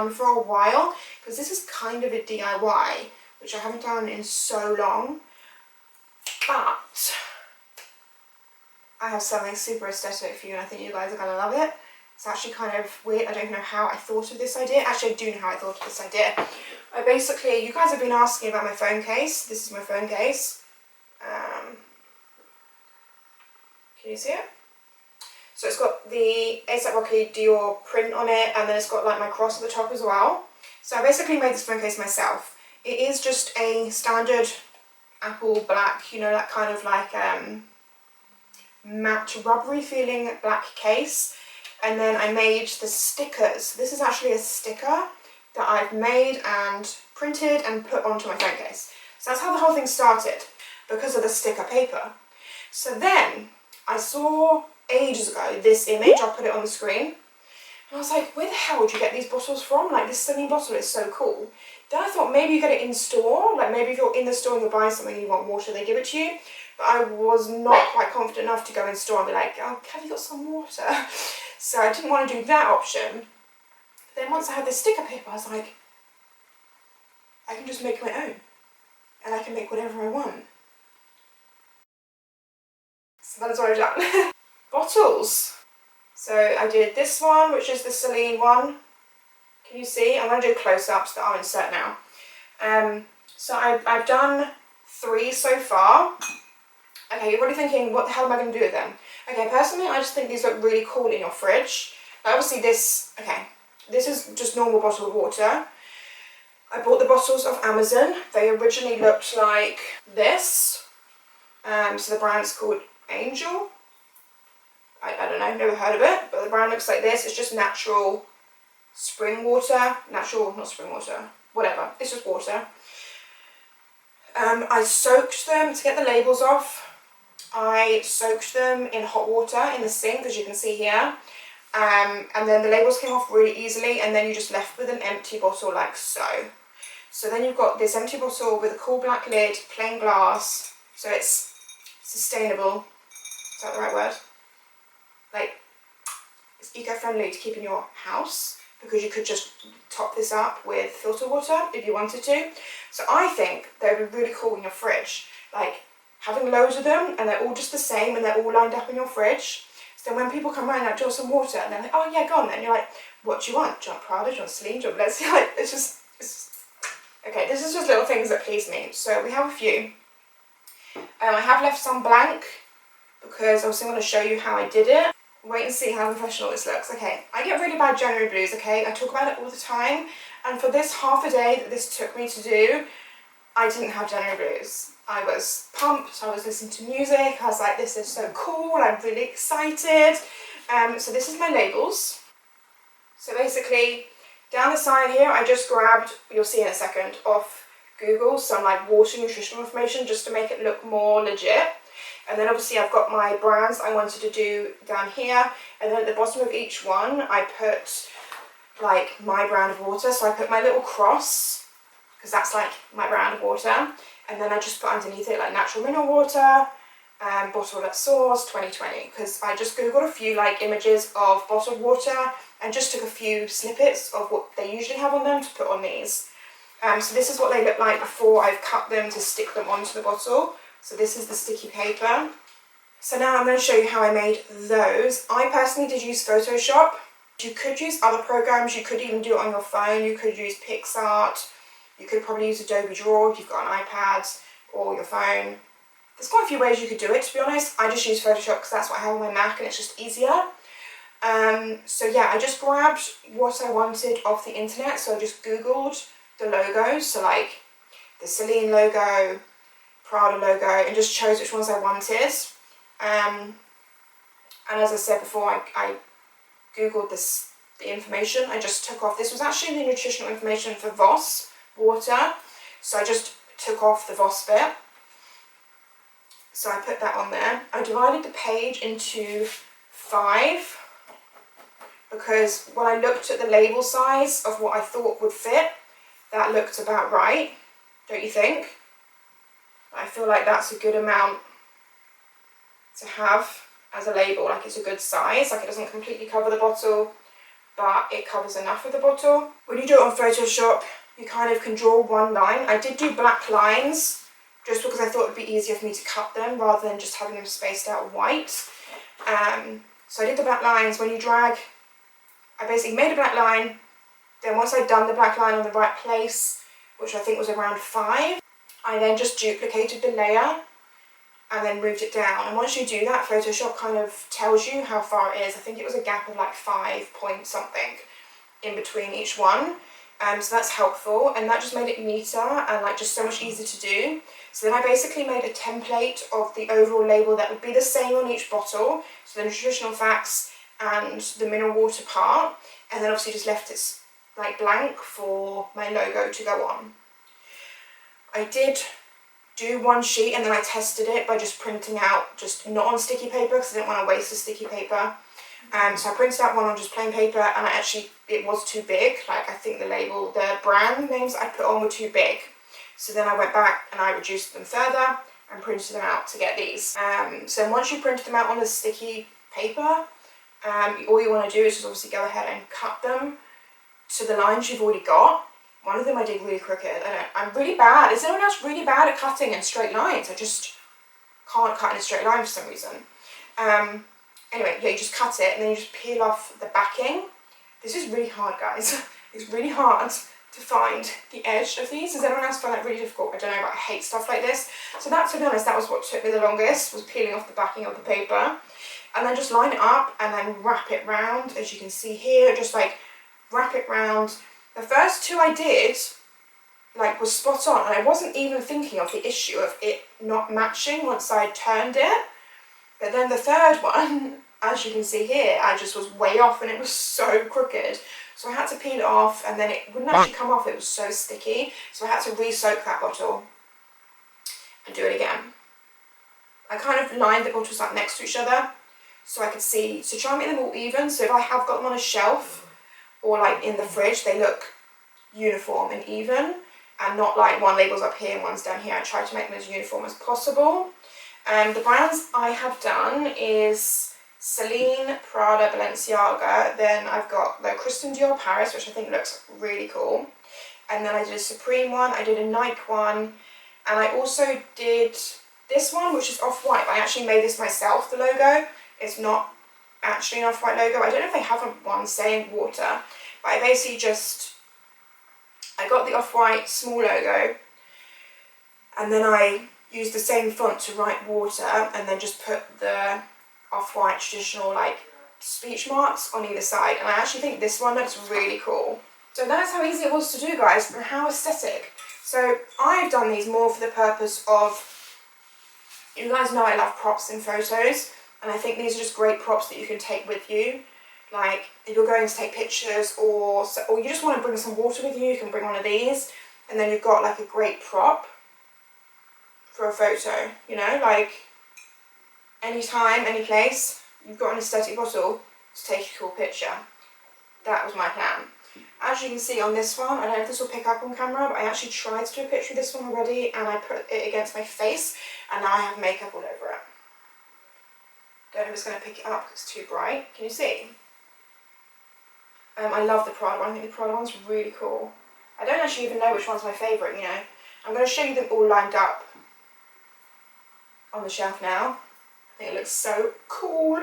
done for a while, because this is kind of a DIY, which I haven't done in so long. But I have something super aesthetic for you, and I think you guys are going to love it. It's actually kind of weird. I don't know how I thought of this idea. Actually, I do know how I thought of this idea. I basically, you guys have been asking about my phone case. This is my phone case. Can you see it? So it's got the A$AP Rocky Dior print on it, and then it's got like my cross at the top as well. So I basically made this phone case myself. It is just a standard apple black, you know, that kind of like matte rubbery feeling black case. And then I made the stickers. This is actually a sticker that I've made and printed and put onto my phone case. So that's how the whole thing started, because of the sticker paper. So then I saw ages ago this image, I'll put it on the screen, and I was like, where the hell would you get these bottles from? Like, this stunning bottle is so cool. Then I thought maybe you get it in store, like maybe if you're in the store and you're buying something and you want water, they give it to you. But I was not quite confident enough to go in store and be like, oh, have you got some water? So I didn't want to do that option. Then once I had this sticker paper, I was like, I can just make my own. And I can make whatever I want. So that is what I've done. Bottles. So I did this one, which is the Celine one. Can you see? I'm going to do close-ups that I'll insert now. So I've done 3 so far. Okay, you're probably thinking, what the hell am I going to do with them? Okay, personally, I just think these look really cool in your fridge. But obviously this is just normal bottled water. I bought the bottles off Amazon. They originally looked like this. So the brand's called Angel. I don't know, never heard of it, but the brand looks like this. It's just natural spring water. Natural, not spring water, whatever. It's just water. I soaked them to get the labels off. I soaked them in hot water in the sink, as you can see here. And then the labels came off really easily, and then you're just left with an empty bottle like so. So then you've got this empty bottle with a cool black lid, plain glass, so it's sustainable. Is that the right word? Like, it's eco-friendly to keep in your house, because you could just top this up with filter water if you wanted to. So I think they would be really cool in your fridge, like having loads of them and they're all just the same and they're all lined up in your fridge. So then when people come around, like, do you want some water? And they're like, oh yeah, go on then. And you're like, what do you want? Do you want Prada? Do you want Celine? Do you want Leslie? Like, it's just... Okay, this is just little things that please me. So we have a few. I have left some blank because obviously I'm going to show you how I did it. Wait and see how professional this looks. Okay, I get really bad January blues, okay? I talk about it all the time. And for this half a day that this took me to do, I didn't have January blues. I was pumped, I was listening to music, I was like, this is so cool, I'm really excited. So this is my labels. So basically, down the side here, I just grabbed, you'll see in a second, off Google, some like water nutritional information just to make it look more legit. And then obviously I've got my brands I wanted to do down here, and then at the bottom of each one I put like my brand of water. So I put my little cross, because that's like my brand of water, and then I just put underneath it like natural mineral water, bottled at source 2020, because I just googled a few like images of bottled water and just took a few snippets of what they usually have on them to put on these. So this is what they look like before I've cut them to stick them onto the bottle. So this is the sticky paper. So now I'm going to show you how I made those. I personally did use Photoshop. You could use other programs, you could even do it on your phone, you could use PixArt, you could probably use Adobe Draw if you've got an iPad or your phone. There's quite a few ways you could do it, to be honest. I just use Photoshop because that's what I have on my Mac and it's just easier. So yeah, I just grabbed what I wanted off the internet. So I just Googled the logos, so like the Celine logo, Prada logo, and just chose which ones I wanted. And as I said before, I Googled the information. I just took off, this was actually the nutritional information for Voss water, so I just took off the Voss bit. So I put that on there. I divided the page into 5 because when I looked at the label size of what I thought would fit, that looked about right, don't you think? I feel like that's a good amount to have as a label, like it's a good size, like it doesn't completely cover the bottle, but it covers enough of the bottle. When you do it on Photoshop, you kind of can draw one line. I did do black lines just because I thought it would be easier for me to cut them rather than just having them spaced out white. So I did the black lines. When you drag, I basically made a black line. Then once I'd done the black line on the right place, which I think was around 5, I then just duplicated the layer and then moved it down. And once you do that, Photoshop kind of tells you how far it is. I think it was a gap of like 5 point something in between each one. So that's helpful, and that just made it neater and like just so much easier to do. So then I basically made a template of the overall label that would be the same on each bottle, so the nutritional facts and the mineral water part, and then obviously just left it like blank for my logo to go on. I did do one sheet and then I tested it by just printing out, just not on sticky paper because I didn't want to waste the sticky paper. So I printed out one on just plain paper, and it was too big. Like I think the brand names I put on were too big. So then I went back and I reduced them further and printed them out to get these. So once you print them out on the sticky paper, all you want to do is just obviously go ahead and cut them to the lines you've already got. One of them I did really crooked. I'm really bad. Is anyone else really bad at cutting in straight lines? I just can't cut in a straight line for some reason. Anyway, yeah, you just cut it and then you just peel off the backing. This is really hard, guys. It's really hard to find the edge of these. Does anyone else find that really difficult? I don't know, but I hate stuff like this. So that, to be honest, that was what took me the longest, was peeling off the backing of the paper. And then just line it up and then wrap it round, as you can see here, just like wrap it round. The first 2 I did, like, was spot on, and I wasn't even thinking of the issue of it not matching once I turned it. But then the third one, as you can see here, I just was way off and it was so crooked. So I had to peel it off, and then it wouldn't actually come off, it was so sticky. So I had to re-soak that bottle and do it again. I kind of lined the bottles up next to each other so I could see, to try and make them all even. So if I have got them on a shelf or like in the fridge, they look uniform and even, and not like one label's up here and one's down here. I try to make them as uniform as possible. The brands I have done is Celine, Prada, Balenciaga. Then I've got the Christian Dior Paris, which I think looks really cool. And then I did a Supreme one, I did a Nike one, and I also did this one, which is off-white. I actually made this myself, the logo. It's not actually an off-white logo. I don't know if they have one saying water, but I basically I got the off-white small logo, and then I used the same font to write water, and then just put the off-white traditional like speech marks on either side. And I actually think this one looks really cool. So that's how easy it was to do, guys, and how aesthetic. So I've done these more for the purpose of, you guys know I love props in photos, and I think these are just great props that you can take with you. Like if you're going to take pictures, or you just want to bring some water with you, you can bring one of these, and then you've got like a great prop for a photo, you know, like anytime, any place, you've got an aesthetic bottle to take a cool picture. That was my plan. As you can see on this one, I don't know if this will pick up on camera, but I actually tried to do a picture of this one already, and I put it against my face, and now I have makeup all over it. Don't know if it's going to pick it up because it's too bright. Can you see? I love the Prada one. I think the Prada one's really cool. I don't actually even know which one's my favourite, you know. I'm going to show you them all lined up on the shelf now. I think it looks so cool.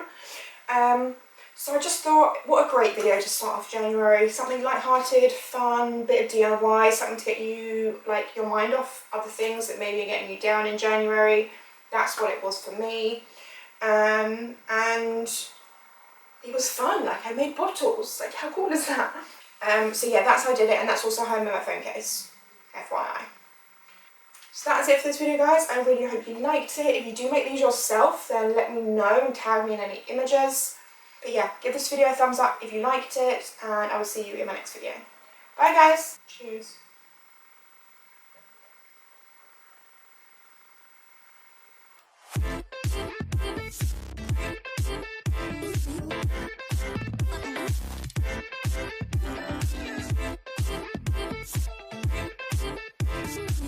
So I just thought, what a great video to start off January. Something light-hearted, fun, bit of DIY, something to get you, like, your mind off other things that maybe are getting you down in January. That's what it was for me. And it was fun. Like, I made bottles. Like, how cool is that? So yeah, that's how I did it, and that's also how I made my phone case, FYI. So that's it for this video, guys. I really hope you liked it. If you do make these yourself, then let me know and tag me in any images. But yeah, give this video a thumbs up if you liked it, and I will see you in my next video. Bye, guys. Cheers.